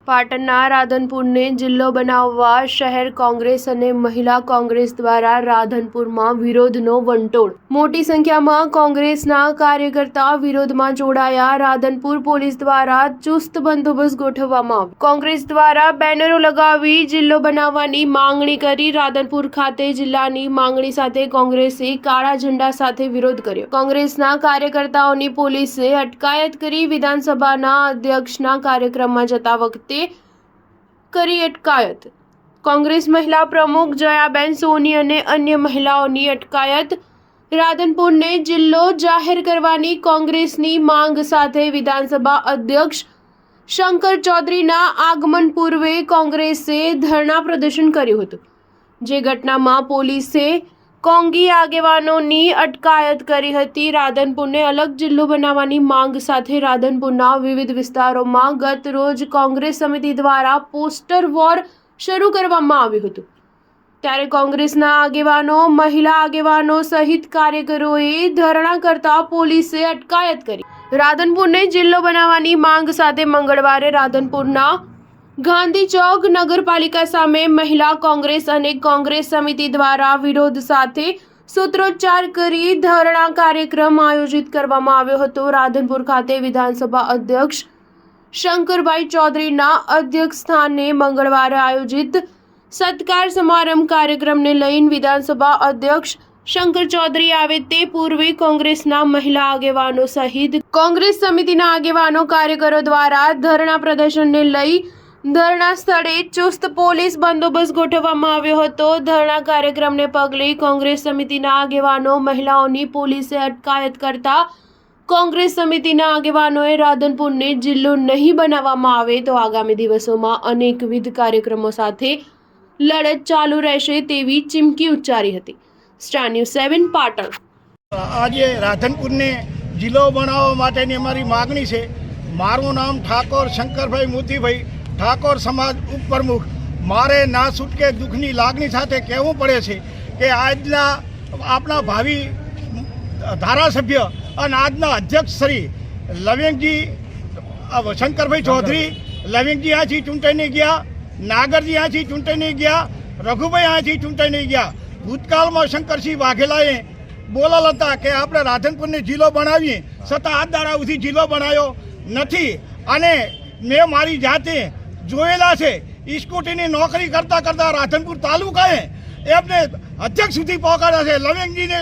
પાટણના રાધનપુરને જિલ્લો બનાવવા શહેર કોંગ્રેસ અને મહિલા કોંગ્રેસ દ્વારા રાધનપુરમાં વિરોધનો વંટોળ। મોટી સંખ્યામાં કોંગ્રેસના કાર્યકર્તા વિરોધમાં જોડાયા। રાધનપુર પોલીસ દ્વારા ચુસ્ત બંદોબસ્ત ગોઠવવામાં આવ્યો। કોંગ્રેસ દ્વારા બેનરો લગાવી જિલ્લો બનાવવાની માંગણી કરી। રાધનપુર ખાતે જિલ્લાની માંગણી સાથે કોંગ્રેસે કાળા ઝંડા સાથે વિરોધ કર્યો। કોંગ્રેસના કાર્યકર્તાઓની પોલીસે અટકાયત કરી। વિધાનસભાના અધ્યક્ષના કાર્યક્રમમાં જતા વખતે કરી અટકાયત। કોંગ્રેસ મહિલા પ્રમુખ જયાબેન સોની અને અન્ય મહિલાઓની અટકાયત। રાધનપુરને જિલ્લો જાહેર કરવાની કોંગ્રેસની માંગ સાથે વિધાનસભા અધ્યક્ષ શંકર ચૌધરીના આગમન પૂર્વે કોંગ્રેસે ધરણા પ્રદર્શન કર્યું હતું, જે ઘટનામાં પોલીસે કોંગી આગેવાનોની અટકાયત કરી હતી। રાધનપુરને અલગ જિલ્લો બનાવવાની માંગ સાથે રાધનપુરના વિવિધ વિસ્તારોમાં ગત રોજ કોંગ્રેસ સમિતિ દ્વારા પોસ્ટર વોર શરૂ કરવામાં આવ્યું હતું, ત્યારે કોંગ્રેસના આગેવાનો, મહિલા આગેવાનો સહિત કાર્યકરોએ ધરણા કરતા પોલીસે અટકાયત કરી। રાધનપુરને જિલ્લો બનાવવાની માંગ સાથે મંગળવારે રાધનપુરના ગાંધી ચોક નગરપાલિકા સામે મહિલા કોંગ્રેસ અને કોંગ્રેસ સમિતિ દ્વારા વિરોધ સાથે સૂત્રોચ્ચાર કરી ધરણા કાર્યક્રમ આયોજિત કરવામાં આવ્યો હતો। રાધનપુર ખાતે વિધાનસભા અધ્યક્ષ શંકરભાઈ ચૌધરીના અધ્યક્ષસ્થાને મંગળવારે આયોજિત સત્કાર સમારંભ કાર્યક્રમને લઈને વિધાનસભા અધ્યક્ષ શંકર ચૌધરી આવે તે પૂર્વે કોંગ્રેસના મહિલા આગેવાનો સહિત કોંગ્રેસ સમિતિના આગેવાનો કાર્યકરો દ્વારા ધરણા પ્રદર્શનને લઈ ધરણા સ્થળે ચુસ્ત પોલીસ બંદોબસ્ત ગોઠવવામાં આવ્યો હતો। ધરણા કાર્યક્રમને પગલે કોંગ્રેસ સમિતિના આગેવાનો, મહિલાઓની પોલીસે અટકાયત કરતા કોંગ્રેસ સમિતિના આગેવાનોએ રાધનપુરને જિલ્લો નહીં બનાવવામાં આવે તો આગામી દિવસોમાં અનેકવિધ કાર્યક્રમો સાથે લડત ચાલુ રહેશે તેવી ચીમકી ઉચ્ચારી હતી। Star news 7 Patan. આજે રાધનપુરને જિલ્લો બનાવવા માટેની અમારી માગણી છે। મારું નામ ઠાકોર શંકરભાઈ મોતીભાઈ, ઠાકોર સમાજ ઉપપ્રમુખ। મારે ના છૂટકે દુઃખની લાગણી સાથે કહેવું પડે છે કે આજના આપણા ભાવિ ધારાસભ્ય અને આજના અધ્યક્ષ શ્રી લવિંગજી શંકરભાઈ ચૌધરી લવિંગજી અહીંથી ચૂંટાઈને ગયા, નાગરજી અહીંથી ચૂંટાઈને ગયા, રઘુભાઈ અહીંથી ચૂંટાઈને ગયા। ભૂતકાળમાં શંકરસિંહ વાઘેલાએ બોલેલ હતા કે આપણે રાધનપુરને જિલ્લો બનાવીએ, છતાં આજ દાડા સુધી જિલ્લો બનાવ્યો નથી। અને મેં મારી જાતે જોયેલા છે, સ્કૂટીની નોકરી કરતાં કરતાં રાધનપુર તાલુકાએ એમને અધ્યક્ષ સુધી પહોંચાડ્યા છે। લવિંગજીને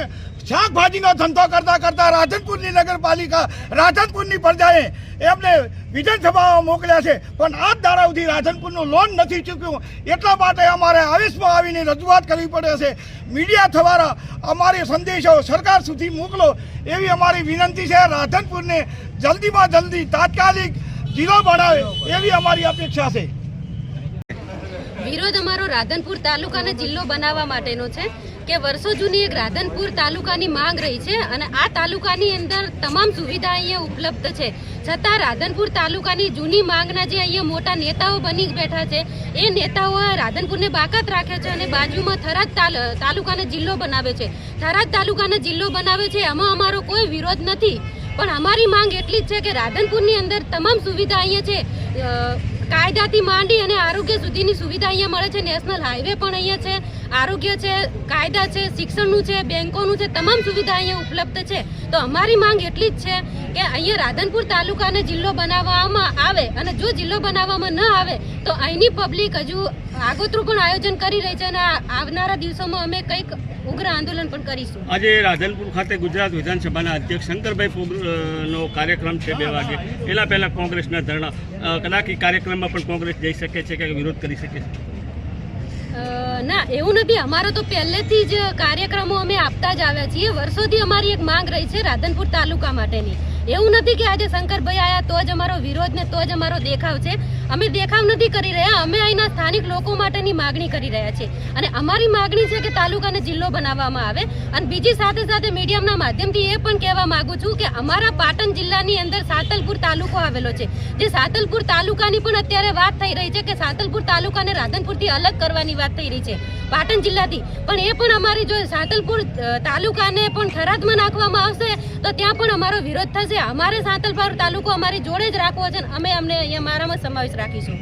શાકભાજીનો ધંધો કરતાં કરતાં રાધનપુરની નગરપાલિકા, રાધનપુરની પ્રજાએ એમને વિધાનસભામાં મોકલ્યા છે, પણ આજ દાડા સુધી રાધનપુરનું લોન નથી ચૂક્યું। એટલા માટે અમારે આવેશમાં આવીને રજૂઆત કરવી પડે છે। મીડિયા દ્વારા અમારી સંદેશો સરકાર સુધી મોકલો એવી અમારી વિનંતી છે। રાધનપુરને જલ્દીમાં જલ્દી તાત્કાલિક જિલ્લો બનાવે એવી અમારી અપેક્ષા છે। વિરોધ અમારો રાધનપુર તાલુકાને જિલ્લો બનાવવા માટેનો છે કે વર્ષો જૂની એક રાધનપુર તાલુકાની માંગ રહી છે અને આ તાલુકાની અંદર તમામ સુવિધા અહીંયા ઉપલબ્ધ છે, છતાં રાધનપુર તાલુકાની જૂની માંગના જે અહીંયા મોટા નેતાઓ બની બેઠા છે એ નેતાઓ રાધનપુરને બાકાત રાખે છે અને બાજુમાં થરાદ તાલુકાને જિલ્લો બનાવે છે। થરાદ તાલુકાને જિલ્લો બનાવે છે, એમાં અમારો કોઈ વિરોધ નથી, પણ અમારી માંગ એટલી જ છે કે રાધનપુરની અંદર તમામ સુવિધા અહીંયા છે, કાયદાથી માંડી અને આરોગ્ય સુધીની સુવિધા અહીંયા મળે છે। નેશનલ હાઈવે પણ અહીંયા છે, આરોગ્ય છે, કાયદા છે, શિક્ષણનું છે, બેંકોનું છે, તમામ સુવિધા અહીંયા ઉપલબ્ધ છે। તો અમારી માંગ એટલી જ છે કે અહીંયા રાધનપુર તાલુકાને જિલ્લો બનાવવામાં આવે, અને જો જિલ્લો બનાવવામાં ન આવે તો અહીંની પબ્લિક હજુ આગોતરું પણ આયોજન કરી રહી છે અને આવનારા દિવસોમાં અમે કંઈક ઉગ્ર આંદોલન પણ કરીશું। આજે રાધનપુર ખાતે ગુજરાત વિધાનસભાના અધ્યક્ષ શંકરભાઈ નો કાર્યક્રમ છે 2 વાગે, એના પહેલા કોંગ્રેસના ધરણા, કદાચ કાર્યક્રમમાં પણ કોંગ્રેસ જઈ શકે છે કે વિરોધ કરી શકે છે? ના, એવું નથી। અમારો તો પહેલેથી જ કાર્યક્રમો અમે આપતા જ આવ્યા છીએ। વર્ષોથી અમારી એક માંગ રહી છે રાધનપુર તાલુકા માટેની। એવું નથી કે આજે શંકરભાઈ આવ્યા તો જ અમારો વિરોધ ને તો જ અમારો દેખાવ છે। અમે દેખાવ નથી કરી રહ્યા, અમે અહીંના સ્થાનિક લોકો માટેની માગણી કરી રહ્યા છીએ અને અમારી માગણી છે કે તાલુકાને જિલ્લો બનાવવામાં આવે। અને બીજી સાથે સાથે મીડિયાના માધ્યમથી એ પણ કહેવા માંગુ છું કે અમારા પાટણ જિલ્લાની અંદર સાતલપુર તાલુકો આવેલો છે, જે સાતલપુર તાલુકાની પણ અત્યારે વાત થઈ રહી છે કે સાતલપુર તાલુકાને રાધનપુરથી અલગ કરવાની વાત થઈ રહી છે પાટણ જિલ્લાથી, પણ એ પણ અમારી જો સાતલપુર તાલુકાને પણ થરાદમાં નાખવામાં આવશે તો ત્યાં પણ અમારો વિરોધ થશે। અમારે સાતલપુર તાલુકો અમારી જોડે જ રાખવો છે, અમે અમને અહીંયા મારામાં સમાવેશ રાખીશું।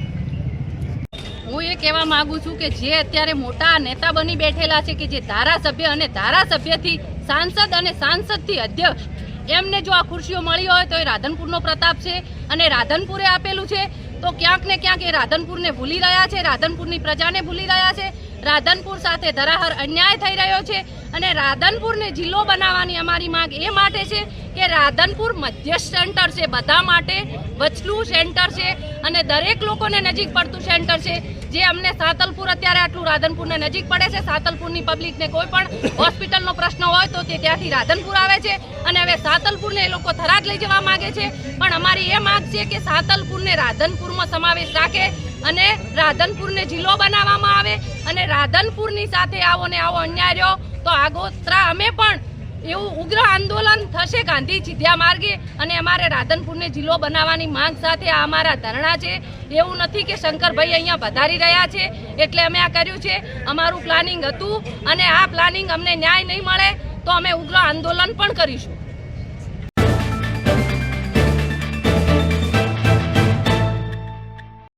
હું એ કહેવા માંગુ છું કે જે અત્યારે મોટા નેતા બની બેઠેલા છે, કે જે ધારાસભ્ય અને ધારાસભ્યથી સાંસદ અને સાંસદથી અધ્યક્ષ, એમને જો આ ખુરશીઓ મળી હોય તો એ રાધનપુરનો પ્રતાપ છે અને રાધનપુરે આપેલું છે. તો ક્યાંક ને ક્યાંક એ રાધનપુરને ભૂલી રહ્યા છે, રાધનપુરની પ્રજાને ભૂલી રહ્યા છે. રાધનપુર સાથે ધરાહર અન્યાય થઈ રહ્યો છે અને રાધનપુરને જિલ્લો બનાવવાની અમારી માંગ એ માટે છે કે રાધનપુર મધ્યસ્થ સેન્ટર છે, બધા માટે વચલું સેન્ટર છે અને દરેક લોકોને નજીક પડતું સેન્ટર છે. જે અમને સાતલપુર અત્યારે આટલું રાધનપુરને નજીક પડે છે, સાતલપુરની પબ્લિકને કોઈ પણ હોસ્પિટલનો પ્રશ્ન હોય તો તે ત્યાંથી રાધનપુર આવે છે અને હવે સાતલપુરને એ લોકો થરાદ લઈ જવા માંગે છે. પણ અમારી એ માંગ છે કે સાતલપુરને રાધનપુરમાં સમાવેશ રાખે અને રાધનપુરને જિલ્લો બનાવવામાં આવે અને રાધનપુરની સાથે આવો ને આવો અન્યાય રહ્યો તો આગોતરા અમે પણ એવું ઉગ્ર આંદોલન થશે ગાંધી ચીધ્યા માર્ગે અને અમારે રાધનપુરને જિલ્લો બનાવવાની માંગ સાથે આ અમારા ધરણા છે. એવું નથી કે શંકરભાઈ અહીંયા વધારી રહ્યા છે એટલે અમે આ કર્યું છે. અમારું પ્લાનિંગ હતું અને આ પ્લાનિંગ અમને ન્યાય નહીં મળે તો અમે ઉગ્ર આંદોલન પણ કરીશું.